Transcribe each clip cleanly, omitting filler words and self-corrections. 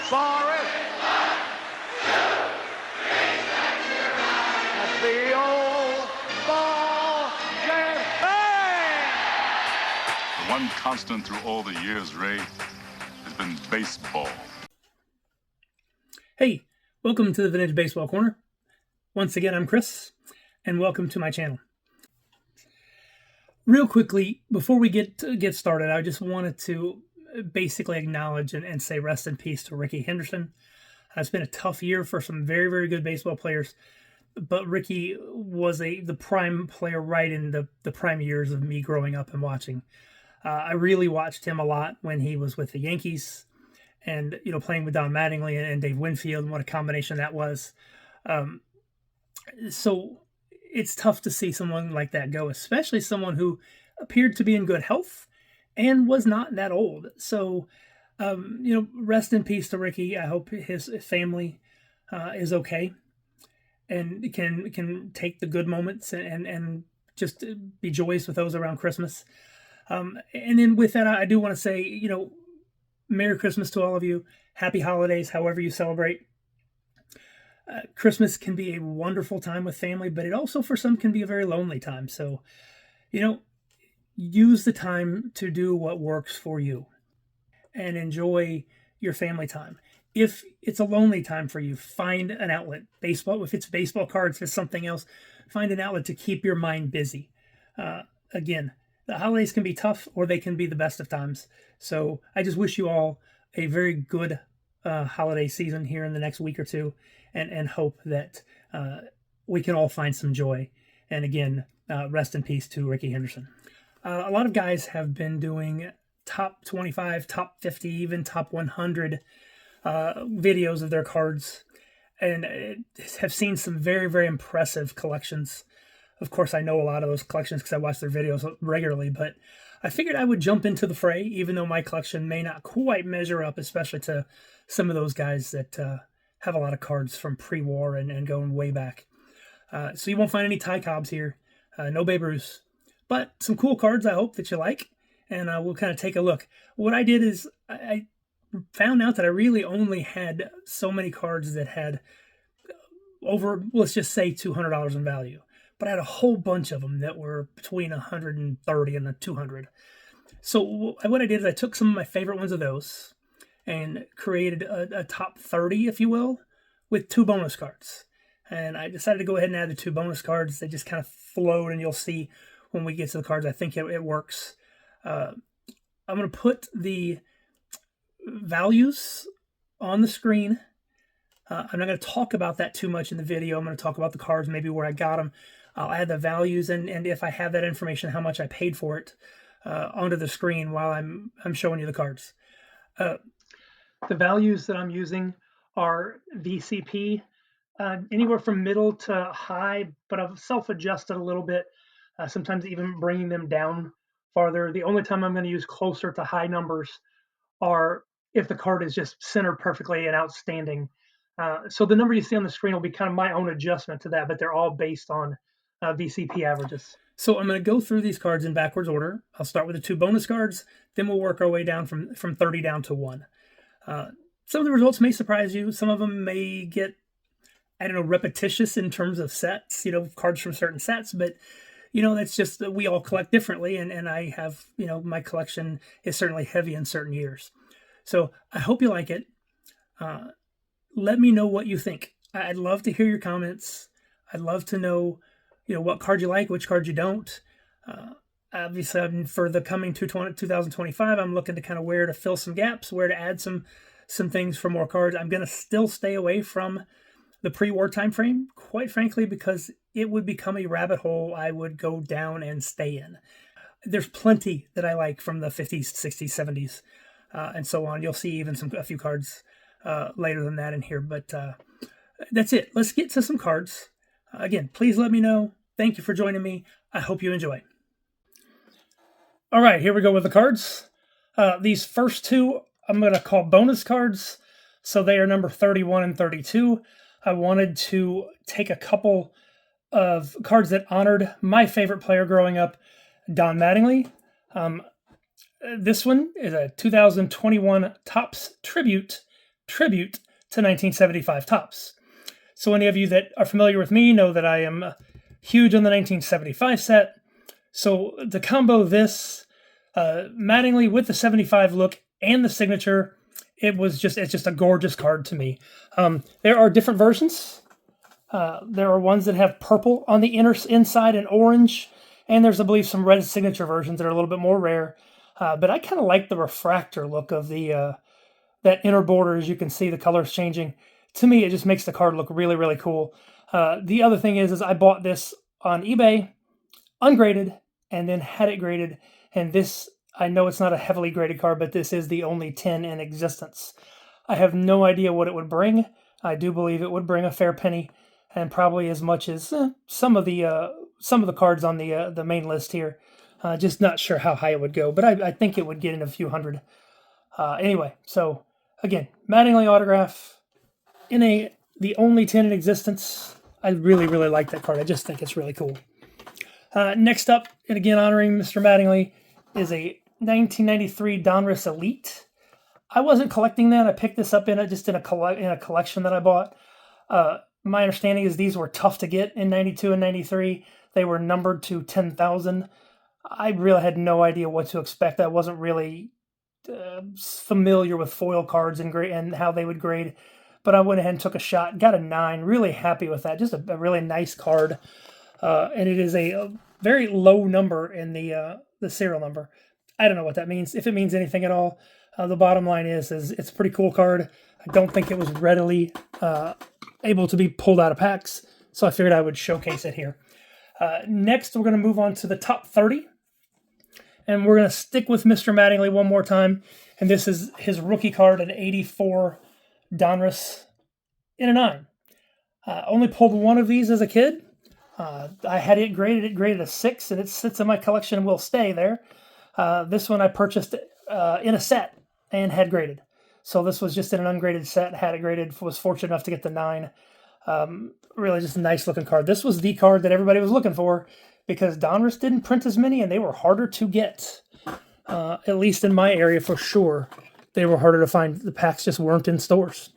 Forrest. That's the old ball game. Bang! The one constant through all the years, Ray, has been baseball. Hey, welcome to the Vintage Baseball Corner. Once again, I'm Chris, and welcome to my channel. Real quickly, before we get started, I just wanted to basically acknowledge and say rest in peace to Rickey Henderson. It's been a tough year for some very, very good baseball players, but Rickey was the prime player right in the prime years of me growing up and watching. I really watched him a lot when he was with the Yankees and, playing with Don Mattingly and Dave Winfield, and what a combination that was. So it's tough to see someone like that go, especially someone who appeared to be in good health and was not that old. So, rest in peace to Rickey. I hope his family is okay and can take the good moments and just be joyous with those around Christmas. And then with that, I do want to say, Merry Christmas to all of you. Happy holidays, however you celebrate. Christmas can be a wonderful time with family, but it also for some can be a very lonely time. So, use the time to do what works for you and enjoy your family time. If it's a lonely time for you, find an outlet. Baseball, if it's baseball cards, if it's something else, find an outlet to keep your mind busy. Again, the holidays can be tough or they can be the best of times. So I just wish you all a very good holiday season here in the next week or two, and hope that we can all find some joy. And again, rest in peace to Rickey Henderson. A lot of guys have been doing top 25, top 50, even top 100 videos of their cards, and have seen some very, very impressive collections. Of course, I know a lot of those collections because I watch their videos regularly, but I figured I would jump into the fray, even though my collection may not quite measure up, especially to some of those guys that have a lot of cards from pre-war and going way back. So you won't find any Ty Cobbs here, no Babe Ruth, but some cool cards I hope that you like, and we'll kind of take a look. What I did is I found out that I really only had so many cards that had over, let's just say, $200 in value. But I had a whole bunch of them that were between 130 and 200. So what I did is I took some of my favorite ones of those and created a top 30, if you will, with 2 bonus cards. And I decided to go ahead and add the 2 bonus cards. They just kind of flowed, and you'll see when we get to the cards. I think it works. I'm going to put the values on the screen. I'm not going to talk about that too much in the video. I'm going to talk about the cards, maybe where I got them. I'll add the values and if I have that information, how much I paid for it, onto the screen while I'm showing you the cards. The values that I'm using are VCP, anywhere from middle to high, but I've self-adjusted a little bit, sometimes even bringing them down farther. The only time I'm going to use closer to high numbers are if the card is just centered perfectly and outstanding. So the number you see on the screen will be kind of my own adjustment to that, but they're all based on VCP averages. So I'm going to go through these cards in backwards order. I'll start with the 2 bonus cards, then we'll work our way down from 30 down to 1. Some of the results may surprise you. Some of them may get, repetitious in terms of sets, cards from certain sets, but that's just that we all collect differently, and I have, my collection is certainly heavy in certain years. So I hope you like it. Let me know what you think. I'd love to hear your comments. I'd love to know, what card you like, which card you don't. Obviously, for the coming 2025, I'm looking to kind of where to fill some gaps, where to add some things for more cards. I'm going to still stay away from the pre-war time frame, quite frankly, because it would become a rabbit hole I would go down and stay in. There's plenty that I like from the 50s, 60s, 70s, and so on. You'll see even a few cards later than that in here, but that's it. Let's get to some cards. Again, please let me know. Thank you for joining me. I hope you enjoy. All right, here we go with the cards. These first 2 I'm going to call bonus cards. So they are number 31 and 32. I wanted to take a couple of cards that honored my favorite player growing up, Don Mattingly. This one is a 2021 Topps Tribute tribute to 1975 Topps. So any of you that are familiar with me know that I am huge on the 1975 set. So to combo this Mattingly with the 75 look and the signature, it's just a gorgeous card to me. There are different versions. There are ones that have purple on the inside and orange, and there's, I believe, some red signature versions that are a little bit more rare. But I kind of like the refractor look of the that inner border. As you can see, the colors changing. To me, it just makes the card look really, really cool. The other thing is I bought this on eBay, ungraded, and then had it graded. And this, I know it's not a heavily graded card, but this is the only 10 in existence. I have no idea what it would bring. I do believe it would bring a fair penny, and probably as much as some of the cards on the main list here. Just not sure how high it would go, but I think it would get in a few hundred. Anyway, so again, Mattingly autograph in the only 10 in existence. I really, really like that card. I just think it's really cool. Next up, and again honoring Mr. Mattingly, is a 1993 Donruss Elite. I wasn't collecting that. I picked this up in a collection that I bought. My understanding is these were tough to get in 92 and 93. They were numbered to 10,000. I really had no idea what to expect. I wasn't really familiar with foil cards and how they would grade, but I went ahead and took a shot. Got a 9. Really happy with that. Just a really nice card, and it is a very low number in the serial number. I don't know what that means. If it means anything at all, the bottom line is it's a pretty cool card. I don't think it was readily able to be pulled out of packs, so I figured I would showcase it here. Next, we're going to move on to the top 30. And we're going to stick with Mr. Mattingly one more time. And this is his rookie card, an 84 Donruss in a 9. Only pulled one of these as a kid. I had it graded a 6, and it sits in my collection and will stay there. This one I purchased in a set and had graded. So this was just in an ungraded set, had it graded, was fortunate enough to get the 9. Really just a nice looking card. This was the card that everybody was looking for, because Donruss didn't print as many and they were harder to get. At least in my area for sure. They were harder to find. The packs just weren't in stores.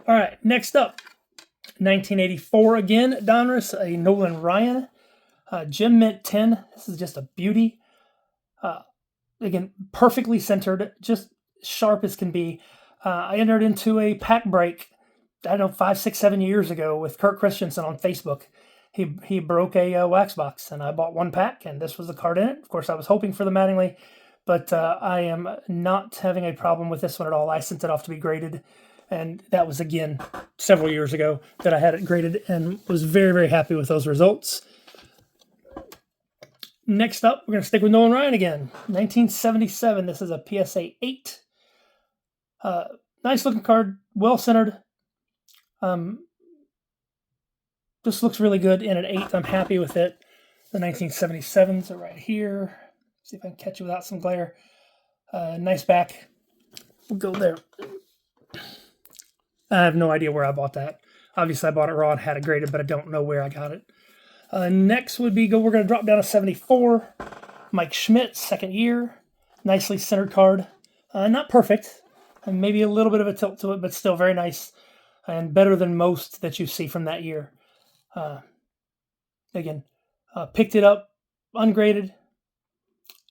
All right, next up, 1984 again, Donruss, a Nolan Ryan. Gem Mint 10. This is just a beauty. Again, perfectly centered, just sharp as can be. I entered into a pack break, I don't know, 5, 6, 7 years ago with Kurt Christensen on Facebook. He broke a wax box, and I bought one pack, and this was the card in it. Of course, I was hoping for the Mattingly, but I am not having a problem with this one at all. I sent it off to be graded, and that was, again, several years ago that I had it graded and was very, very happy with those results. Next up, we're going to stick with Nolan Ryan again. 1977. This is a PSA 8. Nice looking card, well centered. This looks really good in an 8. I'm happy with it. The 1977s are right here. See if I can catch it without some glare. Nice back. We'll go there. I have no idea where I bought that. Obviously, I bought it raw and had it graded, but I don't know where I got it. Next would be, we're going to drop down to 74. Mike Schmidt, second year. Nicely centered card. Not perfect. And maybe a little bit of a tilt to it, but still very nice. And better than most that you see from that year. Again, picked it up ungraded.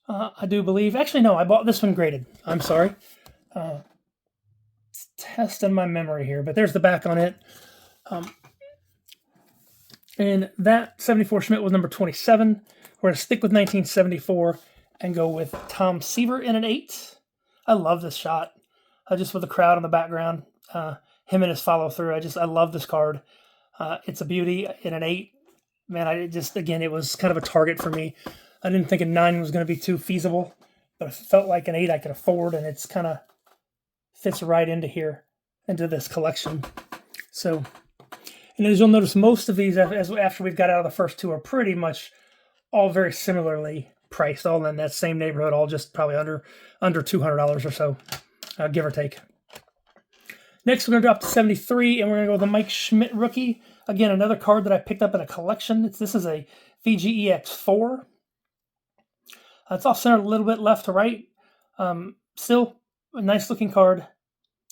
I do believe. Actually, no, I bought this one graded. I'm sorry. It's testing my memory here, but there's the back on it. And that 74 Schmidt was number 27. We're going to stick with 1974 and go with Tom Seaver in an 8. I love this shot. Just with the crowd in the background. Him and his follow through. I love this card. It's a beauty in an 8. Man, it was kind of a target for me. I didn't think a 9 was going to be too feasible, but it felt like an 8 I could afford, and it's kind of fits right into here, into this collection. So, and as you'll notice, most of these, after we've got out of the first two, are pretty much all very similarly priced, all in that same neighborhood, all just probably under $200 or so, give or take. Next, we're going to drop to 73, and we're going to go with the Mike Schmidt rookie. Again, another card that I picked up in a collection. This is a VGEX4. It's off-centered a little bit left to right. Still a nice-looking card.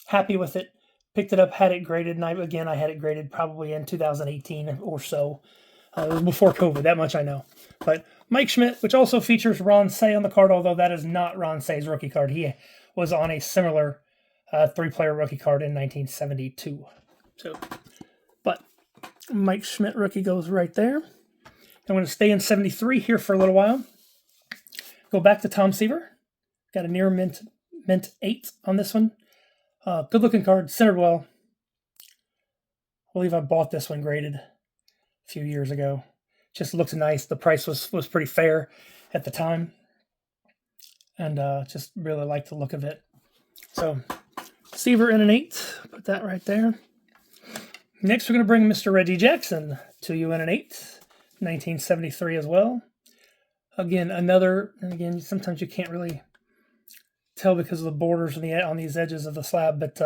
Happy with it. picked it up, had it graded, and I had it graded probably in 2018 or so. It was before COVID, that much I know. But Mike Schmidt, which also features Ron Say on the card, although that is not Ron Say's rookie card. He was on a similar 3-player rookie card in 1972. But Mike Schmidt rookie goes right there. I'm going to stay in 73 here for a little while. Go back to Tom Seaver. Got a near mint 8 on this one. Good looking card, centered well. I believe I bought this one graded a few years ago. Just looks nice. The price was pretty fair at the time. And just really like the look of it. So Seaver in an 8. Put that right there. Next we're going to bring Mr. Reggie Jackson to you in an 8. 1973 as well. Again, sometimes you can't really tell because of the borders on these edges of the slab, but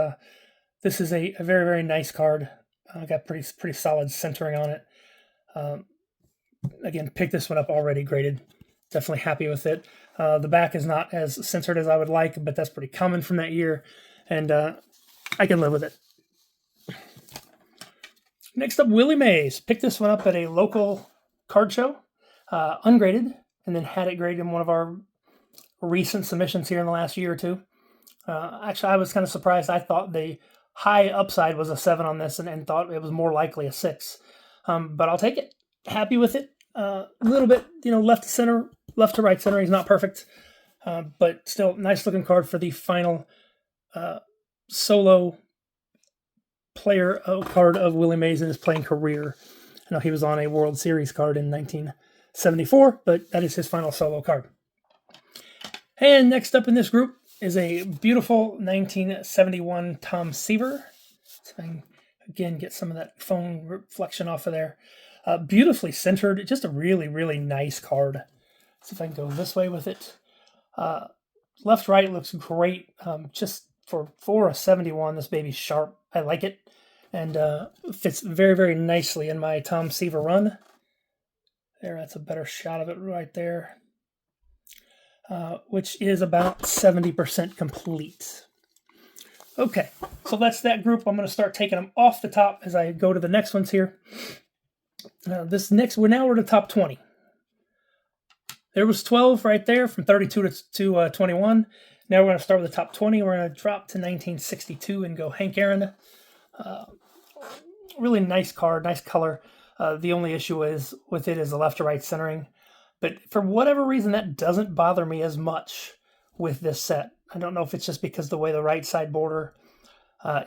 this is a very, very nice card. Got pretty solid centering on it. Again, picked this one up already graded. Definitely happy with it. The back is not as centered as I would like, but that's pretty common from that year, and I can live with it. Next up, Willie Mays. Picked this one up at a local card show, ungraded, and then had it graded in one of our recent submissions here in the last year or two. Actually, I was kind of surprised. I thought the high upside was a 7 on this and thought it was more likely a 6. But I'll take it. Happy with it. A little bit, left to right center. He's not perfect. But still, nice looking card for the final solo player card of Willie Mays in his playing career. I know he was on a World Series card in 1974, but that is his final solo card. And next up in this group is a beautiful 1971 Tom Seaver. So I can, again, get some of that foam reflection off of there. Beautifully centered. Just a really, really nice card. See if I can go this way with it. Left, right looks great. Just for a 71, this baby's sharp. I like it. And fits very, very nicely in my Tom Seaver run. There, that's a better shot of it right there. Which is about 70% complete. Okay, so that's that group. I'm going to start taking them off the top as I go to the next ones here. We're to the top 20. There was 12 right there from 32 to 21. Now we're going to start with the top 20. We're going to drop to 1962 and go Hank Aaron. Really nice card, nice color. The only issue with it is the left to right centering. But for whatever reason, that doesn't bother me as much with this set. I don't know if it's just because the way the right side border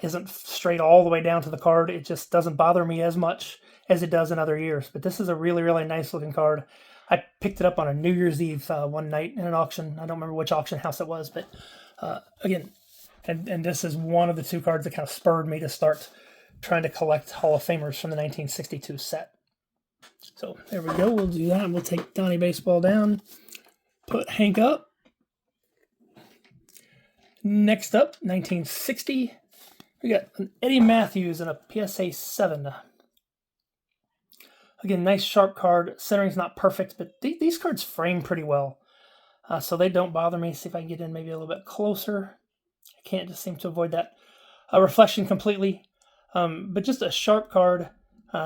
isn't straight all the way down to the card. It just doesn't bother me as much as it does in other years. But this is a really, really nice looking card. I picked it up on a New Year's Eve one night in an auction. I don't remember which auction house it was, but again, and this is one of the 2 cards that kind of spurred me to start trying to collect Hall of Famers from the 1962 set. So there we go. We'll do that. We'll take Donnie Baseball down. Put Hank up. Next up, 1960. We got an Eddie Matthews and a PSA 7. Again, nice sharp card. Centering's not perfect, but these cards frame pretty well. So they don't bother me. See if I can get in maybe a little bit closer. I can't just seem to avoid that reflection completely. But just a sharp card.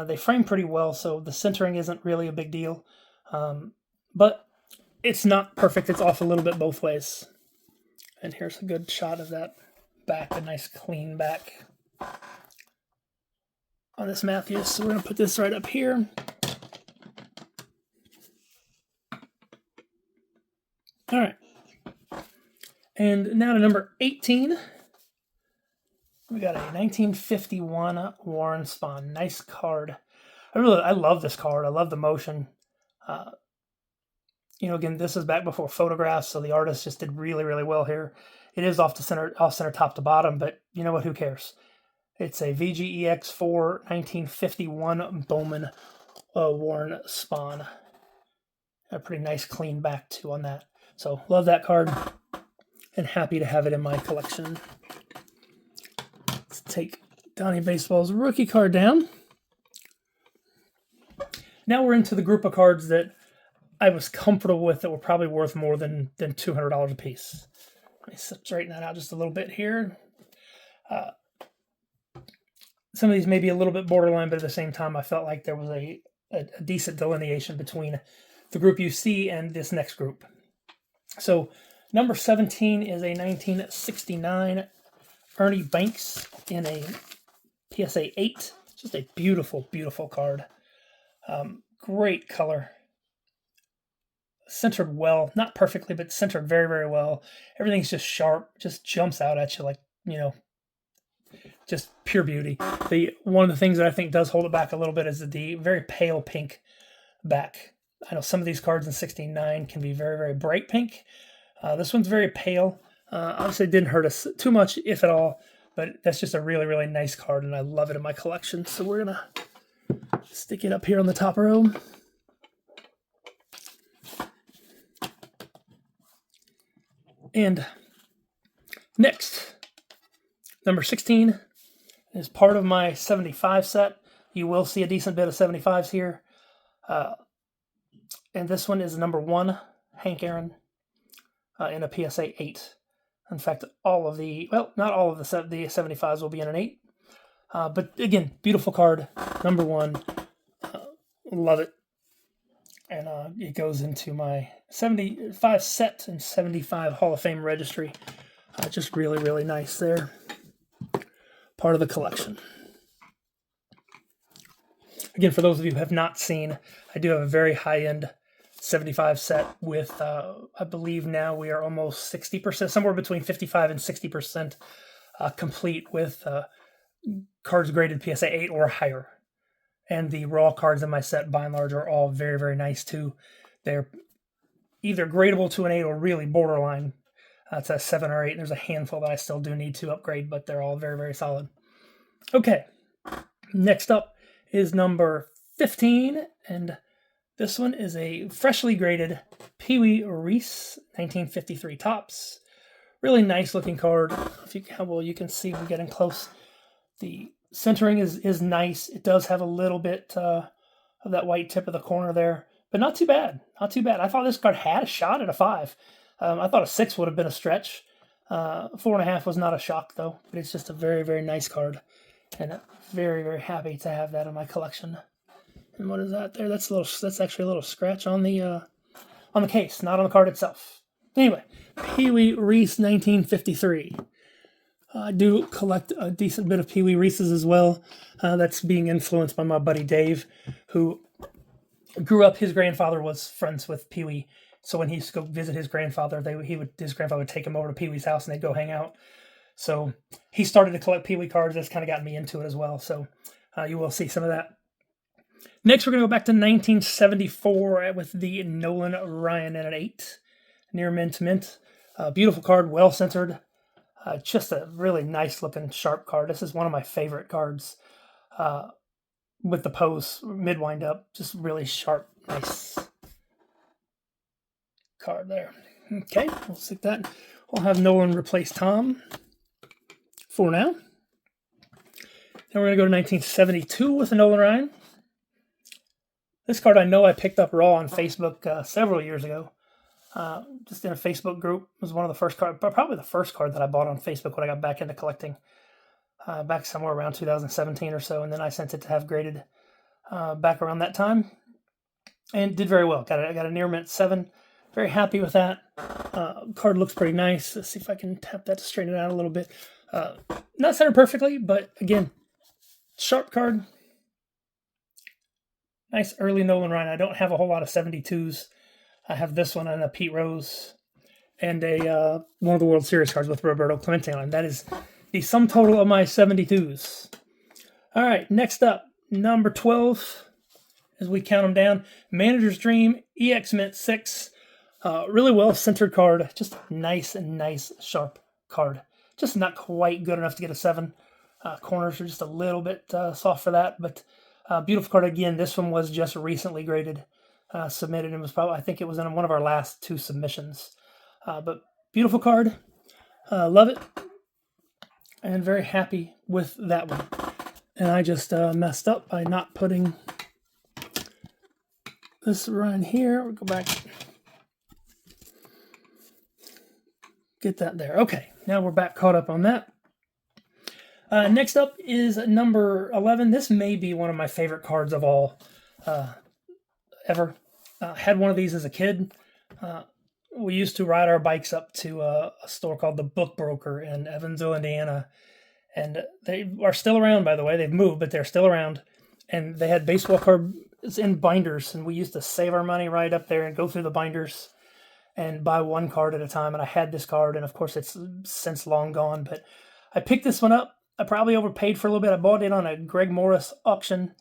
They frame pretty well, so the centering isn't really a big deal. But it's not perfect. It's off a little bit both ways. And here's a good shot of that back, a nice clean back on this Matthews. So we're going to put this right up here. All right. And now to number 18. We got a 1951 Warren Spahn. Nice card. I love this card. I love the motion. Again, this is back before photographs, so the artist just did really, really well here. It is off center top to bottom, but you know what? Who cares? It's a VGEX4 1951 Bowman Warren Spahn. A pretty nice clean back too on that. So love that card and happy to have it in my collection. Let's take Donnie Baseball's rookie card down. Now we're into the group of cards that I was comfortable with that were probably worth more than $200 a piece. Let me straighten that out just a little bit here. some of these may be a little bit borderline, but at the same time, I felt like there was a decent delineation between the group you see and this next group. So number 17 is a 1969 Ernie Banks in a PSA 8. Just a beautiful, beautiful card. Great color. Centered well. Not perfectly, but centered very, very well. Everything's just sharp. Just jumps out at you like, just pure beauty. One of the things that I think does hold it back a little bit is the very pale pink back. I know some of these cards in 69 can be very, very bright pink. This one's very pale. Obviously, it didn't hurt us too much, if at all, but that's just a really, really nice card, and I love it in my collection. So we're going to stick it up here on the top row. And next, number 16 is part of my 75 set. You will see a decent bit of 75s here. And this one is number 1, Hank Aaron, in a PSA 8. In fact, not all of the 75s will be in an 8. But again, beautiful card, number 1. Love it. And it goes into my 75 set and 75 Hall of Fame registry. Just really, really nice there. Part of the collection. Again, for those of you who have not seen, I do have a very high-end 75 set with, I believe now we are almost 60%, somewhere between 55 and 60% complete with cards graded PSA 8 or higher. And the raw cards in my set, by and large, are all very, very nice, too. They're either gradable to an 8 or really borderline. It's a 7 or 8. There's a handful that I still do need to upgrade, but they're all very, very solid. Okay, next up is number 15, and this one is a freshly graded Pee Wee Reese 1953 Topps. Really nice looking card. How well you can see, we're getting close. The centering is nice. It does have a little bit of that white tip of the corner there, but not too bad. Not too bad. I thought this card had a shot at a 5. I thought a 6 would have been a stretch. 4.5 was not a shock, though, but it's just a very, very nice card. And very, very happy to have that in my collection. And what is that there? That's actually a little scratch on the case, not on the card itself. Anyway, Pee Wee Reese 1953. I do collect a decent bit of Pee Wee Reese's as well. That's being influenced by my buddy Dave, who grew up. His grandfather was friends with Pee Wee, so when he used to go visit his grandfather, his grandfather would take him over to Pee Wee's house and they'd go hang out. So he started to collect Pee Wee cards. That's kind of gotten me into it as well. So you will see some of that. Next, we're going to go back to 1974 with the Nolan Ryan in an 8, near mint to mint. Beautiful card, well centered. Just a really nice looking sharp card. This is one of my favorite cards with the pose mid wind up. Just really sharp, nice card there. Okay, we'll stick that. We'll have Nolan replace Tom for now. Then we're going to go to 1972 with a Nolan Ryan. This card I know I picked up raw on Facebook several years ago. Just in a Facebook group. It was one of the first cards, probably the first card that I bought on Facebook when I got back into collecting. Back somewhere around 2017 or so. And then I sent it to have graded back around that time. And did very well. Got a near mint 7. Very happy with that. Card looks pretty nice. Let's see if I can tap that to straighten it out a little bit. Not centered perfectly, but again, sharp card. Nice early Nolan Ryan. I don't have a whole lot of 72s. I have this one and a Pete Rose and a one of the World Series cards with Roberto Clemente on. That is the sum total of my 72s. All right, next up, number 12, as we count them down, Manager's Dream EX Mint 6. Really well centered card. Just nice, sharp card. Just not quite good enough to get a 7. Corners are just a little bit soft for that, but beautiful card again. This one was just recently graded, submitted, and I think it was in one of our last 2 submissions. But beautiful card. Love it. And very happy with that one. And I just messed up by not putting this right here. We'll go back. Get that there. Okay, now we're back caught up on that. Next up is number 11. This may be one of my favorite cards of all ever. Had one of these as a kid. We used to ride our bikes up to a store called the Book Broker in Evansville, Indiana. And they are still around, by the way. They've moved, but they're still around. And they had baseball cards in binders. And we used to save our money right up there and go through the binders and buy one card at a time. And I had this card, and of course it's since long gone. But I picked this one up. I probably overpaid for a little bit. I bought it on a Greg Morris auction.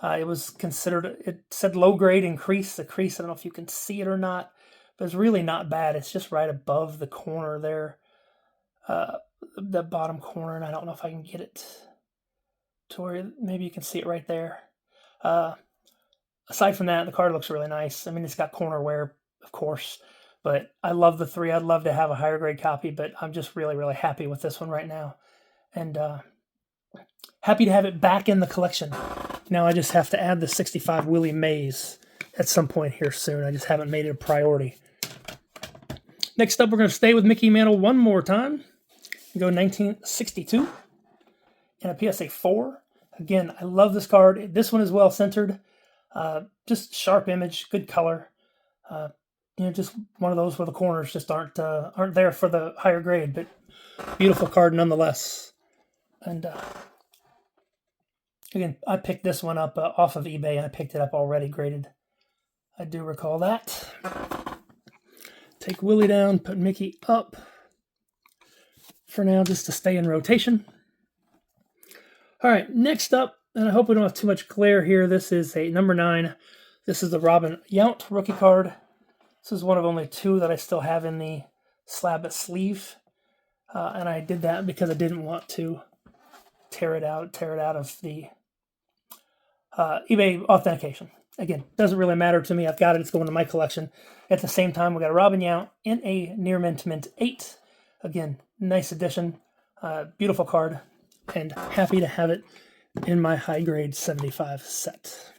It was considered, it said low grade and crease. The crease, I don't know if you can see it or not, but it's really not bad. It's just right above the corner there, the bottom corner, and I don't know if I can get it to where maybe you can see it right there. Aside from that, the card looks really nice. I mean, it's got corner wear, of course, but I love the three. I'd love to have a higher grade copy, but I'm just really, really happy with this one right now. And happy to have it back in the collection. Now I just have to add the 65 Willie Mays at some point here soon. I just haven't made it a priority. Next up, we're going to stay with Mickey Mantle one more time. Go 1962 and a PSA 4. Again, I love this card. This one is well centered. Just sharp image, good color. Just one of those where the corners just aren't there for the higher grade, but beautiful card nonetheless. And again, I picked this one up off of eBay, and I picked it up already graded. I do recall that. Take Willie down, put Mickey up for now just to stay in rotation. All right, next up, and I hope we don't have too much glare here, this is a number 9. This is the Robin Yount rookie card. This is one of only 2 that I still have in the slab sleeve. And I did that because I didn't want to tear it out of the eBay authentication. Again, doesn't really matter to me. I've got it. It's going to my collection. At the same time, we got a Robin Yount in a Near Mint 8. Again, nice addition. Beautiful card. And happy to have it in my high grade 75 set.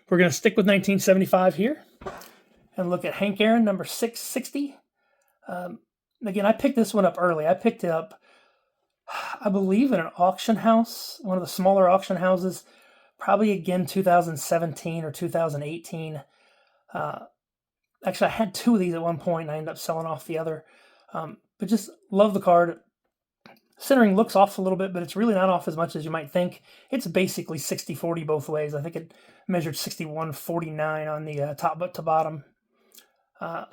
We're going to stick with 1975 here and look at Hank Aaron, number 660. Again, I picked this one up early. I picked it up, I believe, in an auction house, one of the smaller auction houses, probably again 2017 or 2018. Actually, I had 2 of these at one point, and I ended up selling off the other. But just love the card. Centering looks off a little bit, but it's really not off as much as you might think. It's basically 60-40 both ways. I think it measured 61-49 on the top to bottom. Or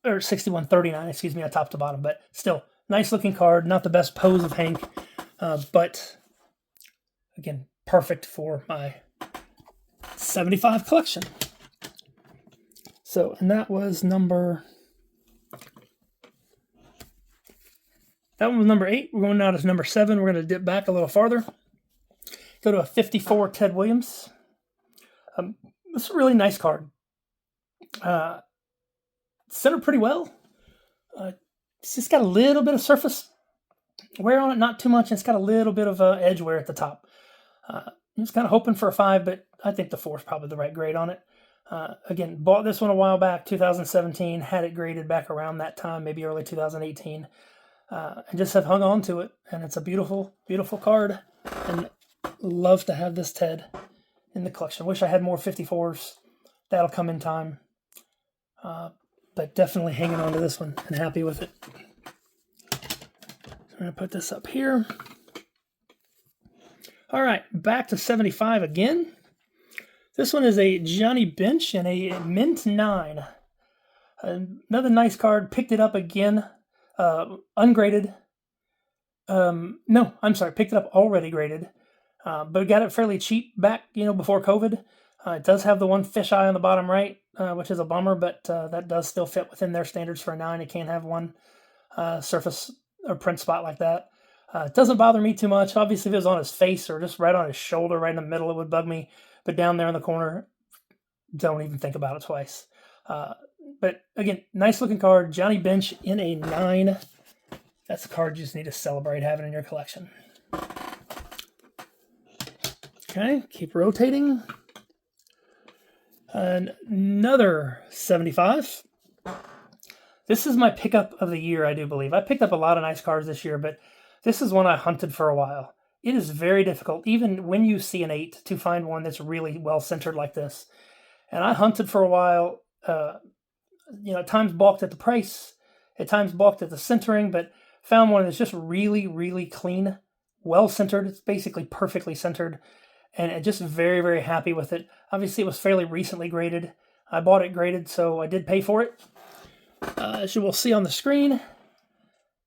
61-39, excuse me, on top to bottom. But still, nice looking card. Not the best pose of Hank, but again, perfect for my 75 collection. So, and that was number... That one was number 8. We're going now to number 7. We're going to dip back a little farther. Go to a 54 Ted Williams. This is a really nice card. Centered pretty well. It's just got a little bit of surface wear on it, not too much. And it's got a little bit of edge wear at the top. I was kind of hoping for a 5, but I think the 4 is probably the right grade on it. Again, bought this one a while back, 2017. Had it graded back around that time, maybe early 2018. And just have hung on to it. And it's a beautiful, beautiful card. And love to have this Ted in the collection. Wish I had more 54s. That'll come in time. But definitely hanging on to this one and happy with it. So I'm going to put this up here. All right, back to 75 again. This one is a Johnny Bench and a Mint 9. Another nice card. Picked it up again. Ungraded. No, I'm sorry. Picked it up already graded. But got it fairly cheap back, before COVID. It does have the one fisheye on the bottom right, which is a bummer, but that does still fit within their standards for a 9. It can't have one surface or print spot like that. It doesn't bother me too much. Obviously, if it was on his face or just right on his shoulder, right in the middle, it would bug me. But down there in the corner, don't even think about it twice. But again, nice looking card. Johnny Bench in a 9. That's a card you just need to celebrate having in your collection. Okay, keep rotating. Another 75. This is my pickup of the year, I do believe. I picked up a lot of nice cards this year, but This is one I hunted for a while. It is very difficult, even when you see an 8, to find one that's really well centered like this. And I hunted for a while, at times balked at the price, at times balked at the centering, but found one that's just really, really clean, well centered. It's basically perfectly centered, and just very, very happy with it. Obviously, it was fairly recently graded. I bought it graded, so I did pay for it, as you will see on the screen.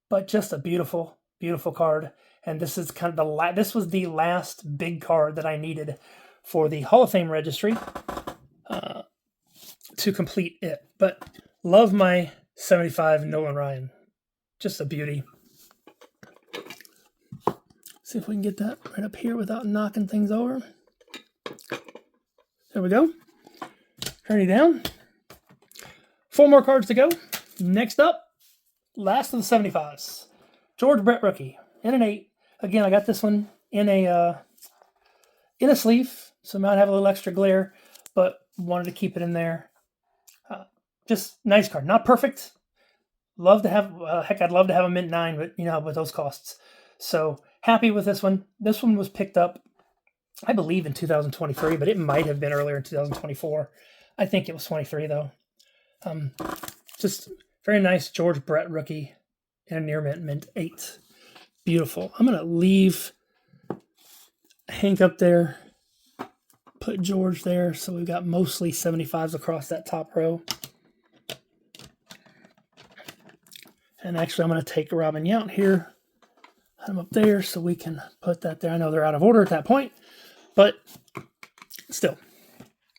But just a beautiful, beautiful card. And this is kind of this was the last big card that I needed for the Hall of Fame registry to complete it. But love my 75 Nolan Ryan. Just a beauty. See if we can get that right up here without knocking things over. There we go. Turn it down. 4 more cards to go. Next up, last of the 75s. George Brett rookie in an 8. Again, I got this one in a sleeve, so it might have a little extra glare, but wanted to keep it in there. Just nice card. Not perfect. Love to have, heck, I'd love to have a mint 9, but you know, with those costs. So happy with this one. This one was picked up, I believe, in 2023, but it might have been earlier in 2024. I think it was 23 though. Just very nice George Brett rookie in a near mint 8. Beautiful. I'm going to leave Hank up there, put George there, so we've got mostly 75s across that top row. And actually, I'm going to take Robin Yount here, put him up there so we can put that there. I know they're out of order at that point, but still,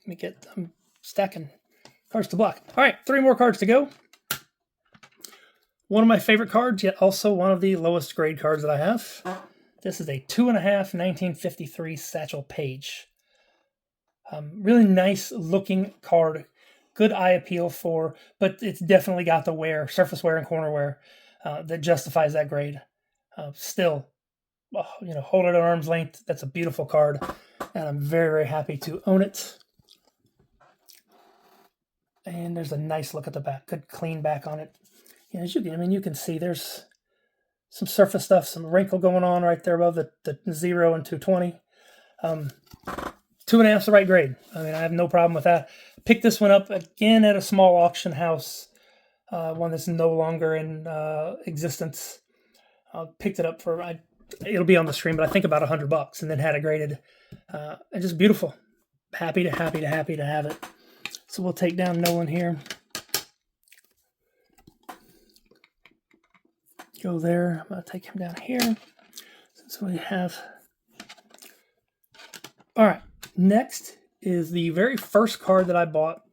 I'm stacking cards to block. All right, 3 more cards to go. One of my favorite cards, yet also one of the lowest grade cards that I have. This is a 2.5 1953 Satchel Paige. Really nice looking card. Good eye appeal for, but it's definitely got the wear, surface wear and corner wear that justifies that grade. Still, hold it at arm's length. That's a beautiful card, and I'm very, very happy to own it. And there's a nice look at the back. Good clean back on it. As you can see there's some surface stuff, some wrinkle going on right there above the 0 and 220. 2.5 is the right grade. I have no problem with that. Picked this one up again at a small auction house, one that's no longer in existence. Picked it up for, it'll be on the screen, but I think about $100, and then had it graded. And just beautiful. Happy to have it. So we'll take down Nolan here. Go there. I'm going to take him down here. So we have... All right. Next is the very first card that I bought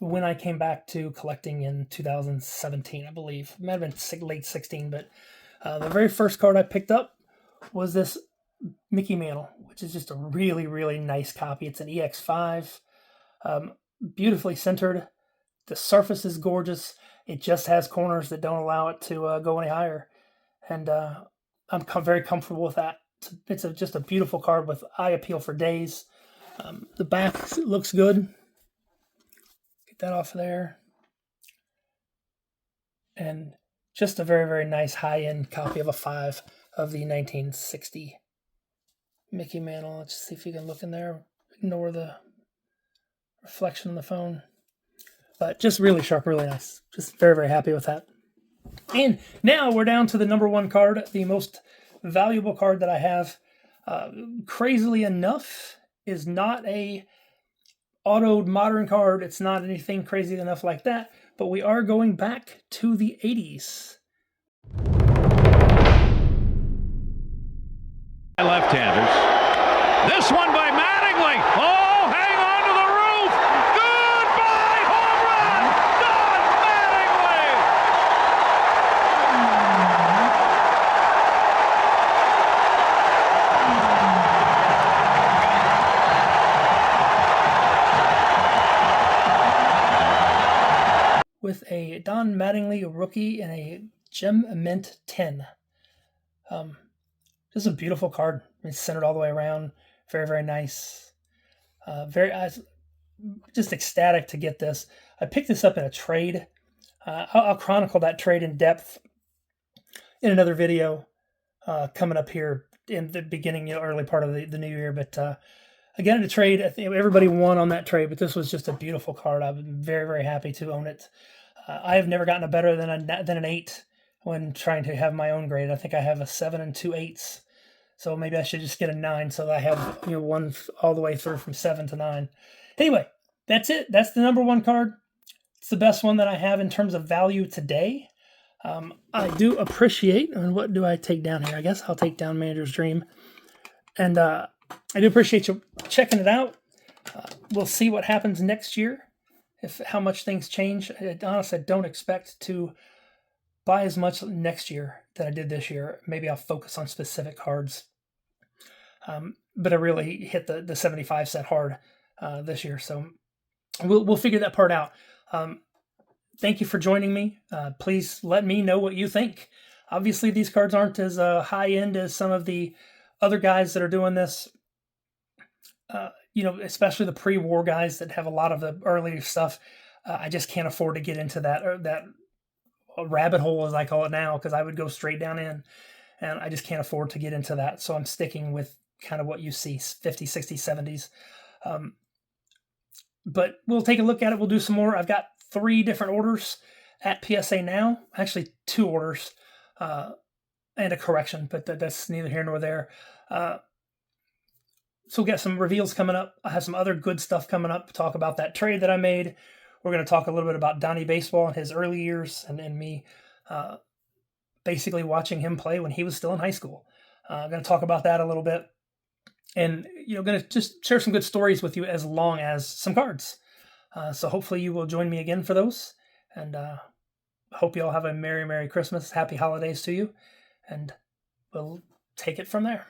when I came back to collecting in 2017, I believe. It might have been late 16, but the very first card I picked up was this Mickey Mantle, which is just a really, really nice copy. It's an EX5. Beautifully centered. The surface is gorgeous. It just has corners that don't allow it to go any higher. And I'm very comfortable with that. It's just a beautiful card with eye appeal for days. The back looks good. Get that off of there. And just a very, very nice high-end copy of a 5 of the 1960 Mickey Mantle. Let's see if you can look in there. Ignore the reflection on the phone. But just really sharp, really nice. Just very, very happy with that. And now we're down to the number 1 card, the most valuable card that I have. Crazily enough, is not a autoed modern card. It's not anything crazy enough like that. But we are going back to the 80s. Left-handers. This one by Mattingly. Oh, hang on to the roof. Goodbye, home run. Don Mattingly. With a Don Mattingly rookie and a Gem Mint 10. This is a beautiful card. It's centered all the way around. Very, very nice. Just ecstatic to get this. I picked this up in a trade. I'll chronicle that trade in depth in another video. coming up here in the beginning, early part of the new year. But again, to trade, I think everybody won on that trade, but this was just a beautiful card. I'm very, very happy to own it. I have never gotten a better than an 8 when trying to have my own grade. I think I have a 7 and 2/8. So maybe I should just get a 9 so that I have one all the way through from 7 to 9. Anyway, that's it. That's the number 1 card. It's the best one that I have in terms of value today. I do appreciate, and what do I take down here? I guess I'll take down Manager's Dream. And I do appreciate you checking it out. We'll see what happens next year, how much things change. Honestly, I don't expect to buy as much next year than I did this year. Maybe I'll focus on specific cards. But I really hit the 75 set hard this year. So we'll figure that part out. Thank you for joining me. Please let me know what you think. Obviously, these cards aren't as high end as some of the other guys that are doing this. Especially the pre-war guys that have a lot of the earlier stuff. I just can't afford to get into that rabbit hole, as I call it now, because I would go straight down in, and I just can't afford to get into that. So I'm sticking with kind of what you see, 50s, 60s, 70s. But we'll take a look at it. We'll do some more. I've got 3 different orders at PSA now. Actually, 2 orders and a correction, but that's neither here nor there. So we'll get some reveals coming up. I have some other good stuff coming up. Talk about that trade that I made. We're going to talk a little bit about Donnie Baseball and his early years, and me basically watching him play when he was still in high school. I'm going to talk about that a little bit. And, going to just share some good stories with you as long as some cards. So hopefully you will join me again for those. And hope you all have a Merry, Merry Christmas. Happy holidays to you. And we'll take it from there.